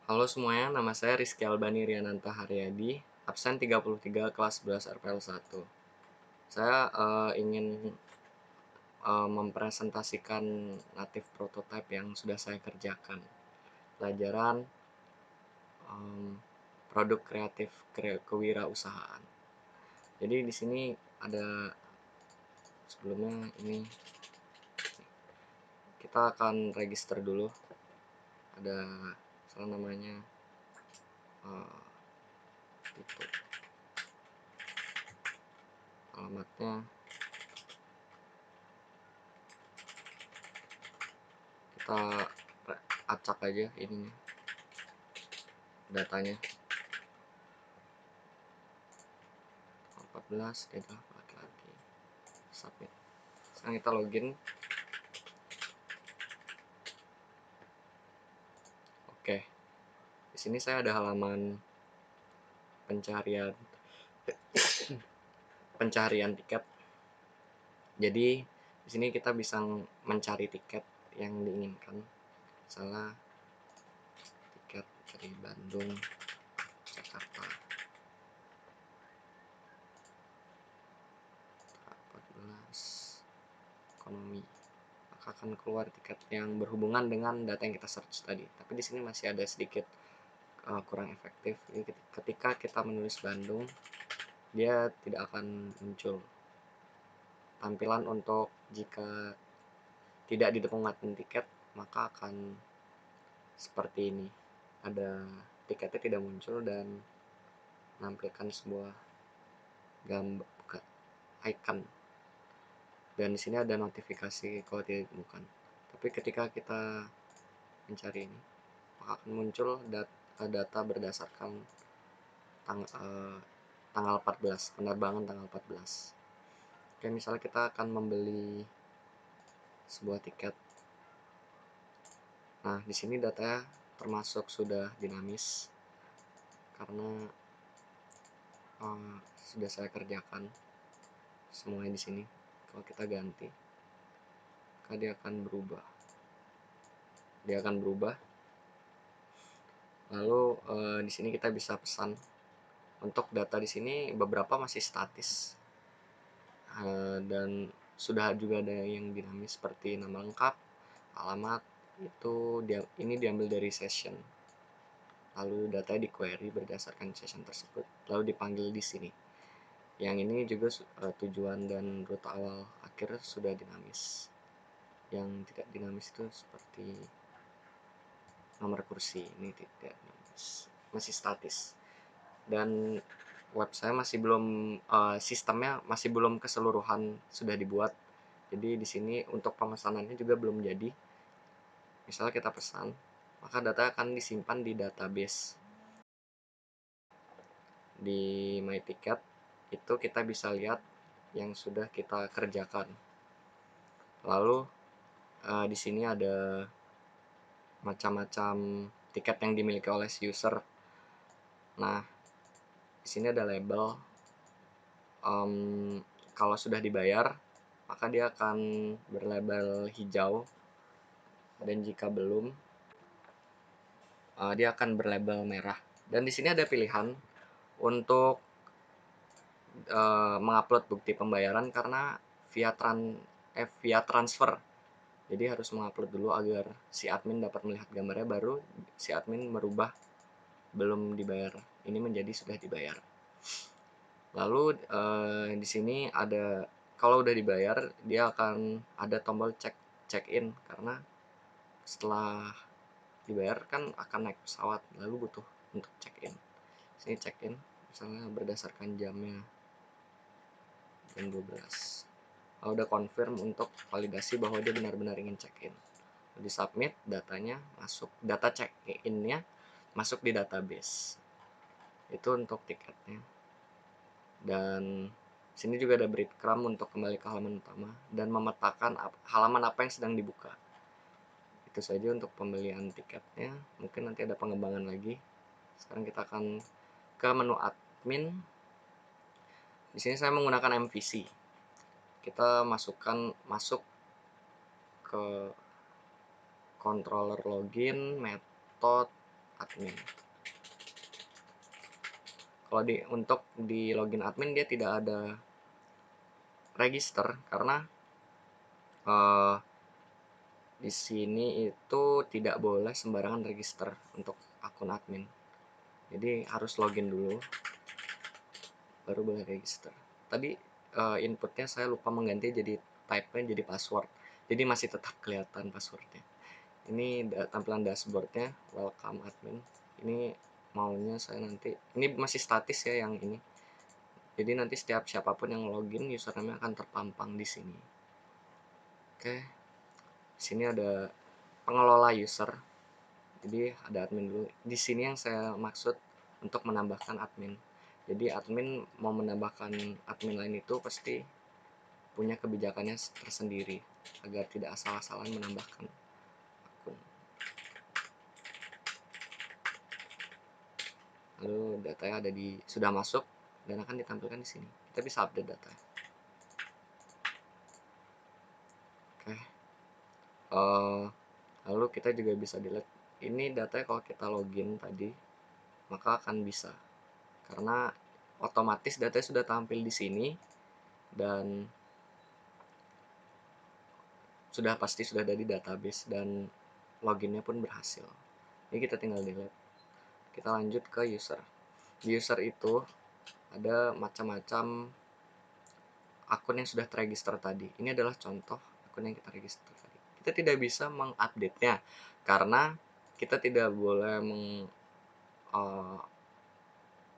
Halo semuanya, nama saya Rizky Albani Riananta Haryadi, absen 33 kelas 11 RPL 1. Saya ingin mempresentasikan native prototype yang sudah saya kerjakan. Pelajaran produk kreatif kewirausahaan. Jadi di sini ada sebelumnya ini kita akan register dulu. Ada salah namanya itu alamatnya. Kita acak aja ininya datanya 14 dia adalah laki-laki. Submit. Sekarang kita login. Oke, di sini saya ada halaman pencarian tiket. Jadi di sini kita bisa mencari tiket yang diinginkan. Misalnya tiket dari Bandung, Jakarta, 14 ekonomi. Maka akan keluar tiket yang berhubungan dengan data yang kita search tadi. Tapi di sini masih ada sedikit kurang efektif. Jadi ketika kita menulis Bandung, dia tidak akan muncul tampilan untuk jika tidak ditemukan tiket, maka akan seperti ini. Ada tiketnya tidak muncul dan menampilkan sebuah gambar icon. Dan di sini ada notifikasi kalau tidak ditemukan. Tapi ketika kita mencari ini, maka akan muncul data berdasarkan tanggal 14, penerbangan tanggal 14. Oke, misalnya kita akan membeli sebuah tiket. Nah, di sini datanya termasuk sudah dinamis karena sudah saya kerjakan semuanya di sini. Kalau kita ganti, maka dia akan berubah. Lalu di sini kita bisa pesan. Untuk data di sini beberapa masih statis dan sudah juga ada yang dinamis seperti nama lengkap, alamat. Ini diambil dari session. Lalu data di query berdasarkan session tersebut, lalu dipanggil di sini. Yang ini juga tujuan dan rute awal akhir sudah dinamis. Yang tidak dinamis itu seperti nomor kursi, ini tidak dinamis, masih statis. Dan web saya masih belum sistemnya masih belum keseluruhan sudah dibuat. Jadi di sini untuk pemesanannya juga belum jadi. Misalnya kita pesan, maka data akan disimpan di database. Di My Ticket itu kita bisa lihat yang sudah kita kerjakan. Lalu di sini ada macam-macam tiket yang dimiliki oleh si user. Nah, di sini ada label. Kalau sudah dibayar, maka dia akan berlabel hijau. Dan jika belum, dia akan berlabel merah. Dan di sini ada pilihan untuk mengupload bukti pembayaran karena via transfer. Jadi harus mengupload dulu agar si admin dapat melihat gambarnya, baru si admin merubah belum dibayar ini menjadi sudah dibayar. Lalu di sini ada, kalau udah dibayar dia akan ada tombol check in, karena setelah dibayar kan akan naik pesawat, lalu butuh untuk check in. Sini check in misalnya berdasarkan jamnya jam 12. Kalau udah confirm untuk validasi bahwa dia benar-benar ingin check in, di submit, datanya masuk, data check in-nya masuk di database. Itu untuk tiketnya. Dan sini juga ada breadcrumb untuk kembali ke halaman utama dan memetakan halaman apa yang sedang dibuka. Itu saja untuk pembelian tiketnya. Mungkin nanti ada pengembangan lagi. Sekarang kita akan ke menu admin. Di sini saya menggunakan MVC. Kita masuk ke controller login, method, admin. Kalau untuk di login admin dia tidak ada register karena di sini itu tidak boleh sembarangan register untuk akun admin. Jadi harus login dulu baru boleh register. Tadi inputnya saya lupa mengganti jadi type-nya jadi password. Jadi masih tetap kelihatan passwordnya. Ini tampilan dashboardnya, welcome admin. Ini maunya saya nanti, ini masih statis ya yang ini. Jadi nanti setiap siapapun yang login username akan terpampang di sini. Oke. Di sini ada pengelola user. Jadi ada admin dulu. Di sini yang saya maksud untuk menambahkan admin. Jadi admin mau menambahkan admin lain itu pasti punya kebijakannya tersendiri agar tidak asal-asalan menambahkan akun. Lalu datanya ada di sudah masuk dan akan ditampilkan di sini. Kita bisa update data. Oke. Lalu kita juga bisa delete. Ini datanya kalau kita login tadi maka akan bisa karena otomatis datanya sudah tampil di sini dan pasti sudah ada di database dan loginnya pun berhasil. Jadi kita tinggal delete. Kita lanjut ke user. Di user itu ada macam-macam akun yang sudah terregister tadi. Ini adalah contoh akun yang kita register tadi. Kita tidak bisa mengupdate-nya karena kita tidak boleh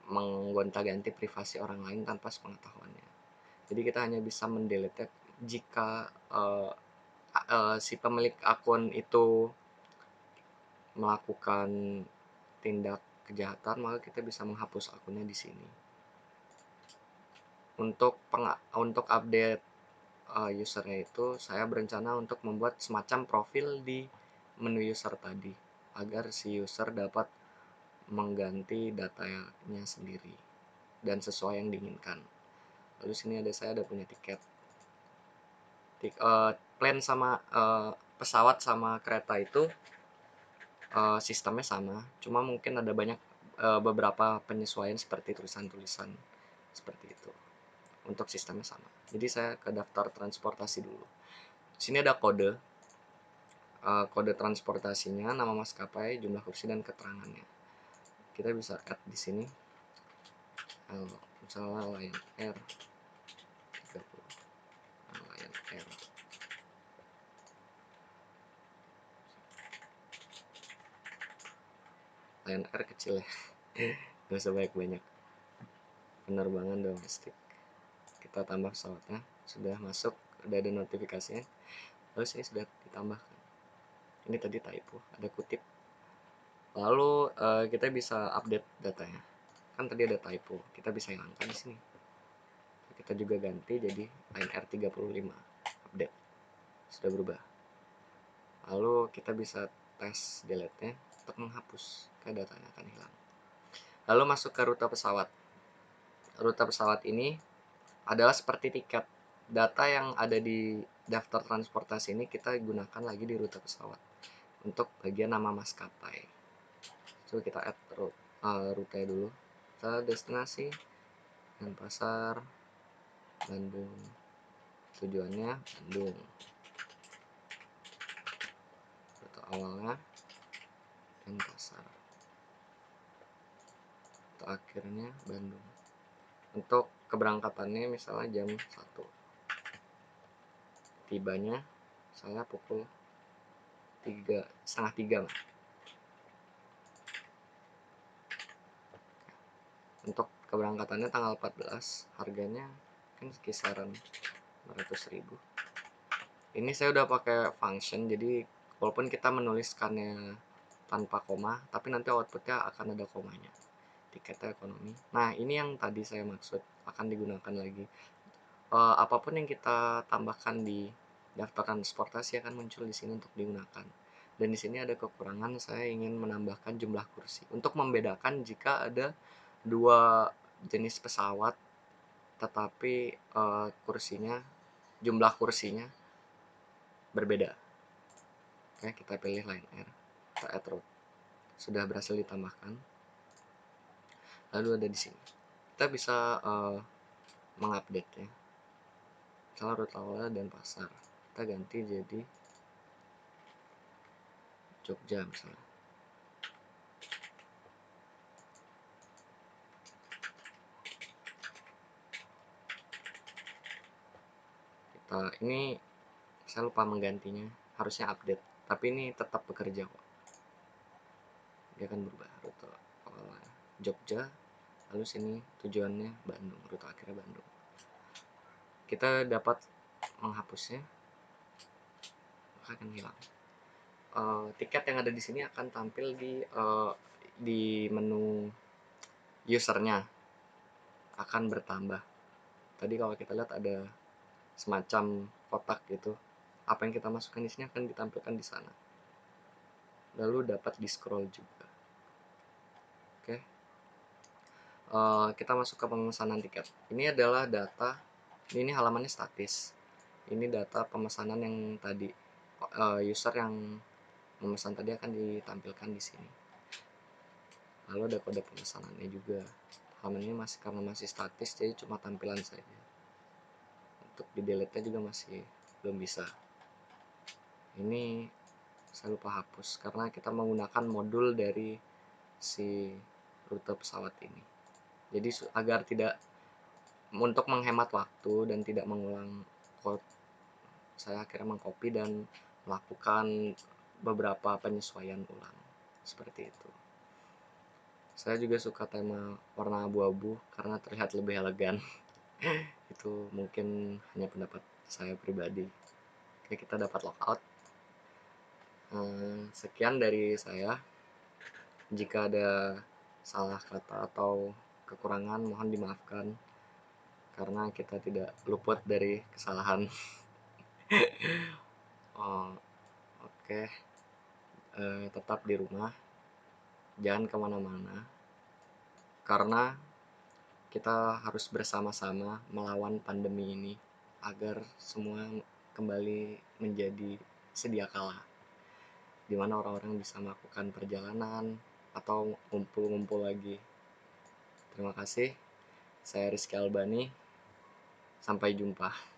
menggonta-ganti privasi orang lain tanpa sepengetahuannya. Jadi kita hanya bisa mendelete jika si pemilik akun itu melakukan tindak kejahatan, maka kita bisa menghapus akunnya di sini. Untuk update usernya itu saya berencana untuk membuat semacam profil di menu user tadi agar si user dapat mengganti datanya sendiri dan sesuai yang diinginkan. Lalu sini saya ada punya tiket. Plan sama pesawat sama kereta itu sistemnya sama, cuma mungkin ada banyak beberapa penyesuaian seperti tulisan-tulisan seperti itu. Untuk sistemnya sama. Jadi saya ke daftar transportasi dulu. Di sini ada kode transportasinya, nama maskapai, jumlah kursi dan keterangannya. Kita bisa add di sini. Misalnya Lion Air 30. Lion Air. Lion Air kecil ya. Gak usah banyak-banyak. Penerbangan domestik. Kita tambah pesawatnya, sudah masuk, udah ada notifikasinya. Lalu sini sudah ditambahkan. Ini tadi typo, ada kutip. Lalu kita bisa update datanya. Kan tadi ada typo, kita bisa hilangkan di sini. Kita juga ganti jadi Lion Air 35 update. Sudah berubah. Lalu kita bisa tes delete-nya untuk menghapus, karena datanya akan hilang. Lalu masuk ke rute pesawat. Rute pesawat ini adalah seperti tiket. Data yang ada di daftar transportasi ini kita gunakan lagi di rute pesawat untuk bagian nama maskapai. Coba kita add rute dulu. Kita destinasi Denpasar, Bandung. Tujuannya Bandung. Rute awalnya Denpasar. Rute akhirnya Bandung. Untuk keberangkatannya misalnya jam 1. Tibanya saya pukul 2:30 lah. Untuk keberangkatannya tanggal 14, harganya kan kisaran 500.000. Ini saya udah pakai function, jadi walaupun kita menuliskannya tanpa koma, tapi nanti outputnya akan ada komanya. Tiketnya ekonomi. Nah, ini yang tadi saya maksud akan digunakan lagi. Apapun yang kita tambahkan di daftar transportasi akan muncul di sini untuk digunakan. Dan di sini ada kekurangan, saya ingin menambahkan jumlah kursi untuk membedakan jika ada dua jenis pesawat tetapi jumlah kursinya berbeda. Oke, kita pilih Lion Air, kita add route. sudah berhasil ditambahkan. Lalu ada di sini. Kita bisa mengupdate ya. Misalnya rute awalnya Denpasar, kita ganti jadi Jogja misalnya. Ini saya lupa menggantinya, harusnya update, tapi ini tetap bekerja kok. Dia akan berubah rute awalnya Jogja, lalu sini tujuannya Bandung, rute akhirnya Bandung. Kita dapat menghapusnya, maka akan hilang. Tiket yang ada di sini akan tampil di menu usernya, akan bertambah. Tadi kalau kita lihat ada semacam kotak gitu, apa yang kita masukkan di sini akan ditampilkan di sana. Lalu dapat di scroll juga. Oke. Kita masuk ke pemesanan tiket. Ini adalah data, ini halamannya statis. Ini data pemesanan yang tadi user yang memesan tadi akan ditampilkan di sini. Lalu ada kode pemesanannya juga. Halaman ini karena masih statis, jadi cuma tampilan saja. Untuk di delete-nya juga masih belum bisa. Ini saya lupa hapus karena kita menggunakan modul dari si rute pesawat ini. Jadi agar tidak, untuk menghemat waktu dan tidak mengulang code, saya akhirnya mengcopy dan melakukan beberapa penyesuaian ulang seperti itu. Saya juga suka tema warna abu-abu karena terlihat lebih elegan. Itu mungkin hanya pendapat saya pribadi. Oke, kita dapat logout. Sekian dari saya. Jika ada salah kata atau kekurangan mohon dimaafkan karena kita tidak luput dari kesalahan. Oke. Tetap di rumah, jangan kemana-mana karena kita harus bersama-sama melawan pandemi ini agar semua kembali menjadi sedia kala, di mana orang-orang bisa melakukan perjalanan atau ngumpul-ngumpul lagi. Terima kasih. Saya Rizky Albani. Sampai jumpa.